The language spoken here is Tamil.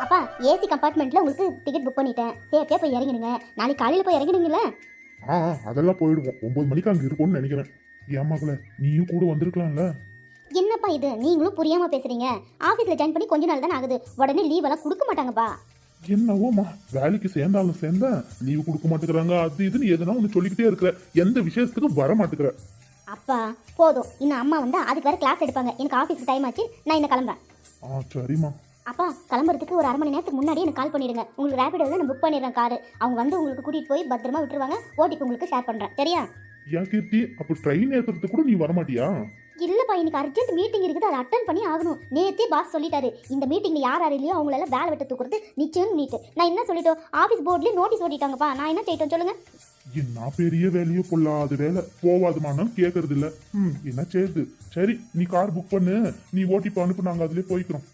அப்பா ஏசி கம்பார்ட்மெண்ட்ல உங்களுக்கு டிக்கெட் புக் பண்ணிட்டேன். சேஃப்டியா போய் இறங்கிடுங்க. நாளைக்கு காலையில போய் இறங்கிடுவீங்களா? அதெல்லாம் போயிடுவோம். 9 மணிக்கு அங்க இருக்கும்னு நினைக்கிறேன். ஏன் மகளே, நீயும் கூட வந்திருக்கலாம்ல. என்னப்பா இது நீங்களும் புரியாம பேசுறீங்க? ஆபீஸ்ல ஜாயின் பண்ணி கொஞ்ச நாள் தானே ஆகுது, உடனே லீவ் எல்லாம் கொடுக்க மாட்டாங்கப்பா. என்னவோமா, வேலைக்கு சேர்ந்தாலும் சேர்ந்தா லீவு கொடுக்க மாட்டேங்கிறாங்க, அது இதுன்னு எதுனா ஒன்று சொல்லிக்கிட்டே இருக்கிற. எந்த விஷயத்துக்கும் வர மாட்டேங்கிற. அப்பா போதும், இன்னும் அம்மா வந்து அதுக்கு வேற கிளாஸ் எடுப்பாங்க. எனக்கு ஆபீஸ்க்கு டைம் ஆச்சு, நான் என்ன கிளம்புறேன். சரிம்மா. அப்பா கிளம்புறதுக்கு ஒரு 1/2 மணி நேரத்துக்கு முன்னாடியே எனக்கு கால் பண்ணிடுங்க. உங்களுக்கு ரேபிடோவில் நான் புக் பண்ணிடுறேன் காரு. அவங்க வந்து உங்களுக்கு கூட்டிட்டு போய் பத்திரமா விட்டுருவாங்க. ஓடிபி உங்களுக்கு ஷேர் பண்றேன், சரியா? ஏன் கீர்த்தி, அப்போ ட்ரெயின் ஏத்துறதுக்கு கூட நீ வரமாட்டியா? இல்லப்பா, இன்னைக்கு அர்ஜென்ட் மீட்டிங் இருக்குது, அதை அட்டன் பண்ணி ஆகணும். நேத்தே பாஸ் சொல்லிட்டாரு, இந்த மீட்டிங்ல யார் யார் இல்லையோ அவங்களெல்லாம் வேலை விட்டு தூக்குறது நிச்சயம் நீட்டு. நான் என்ன சொல்லிட்டோம், ஆபீஸ் போர்ட்லயே நோட்டீஸ் ஓட்டிட்டாங்கப்பா. நான் என்ன செய்யட்டும் சொல்லுங்க? என்ன பெரிய வேலையோ பொல்லாத வேலை, போவாதுமான்னு கேட்கறது இல்ல. என்ன செய்யுது? சரி, நீ கார் புக் பண்ணு, நீ ஓட்டிப்ப அனுப்பு, நாங்க அதுலயே போய்க்கிறோம்.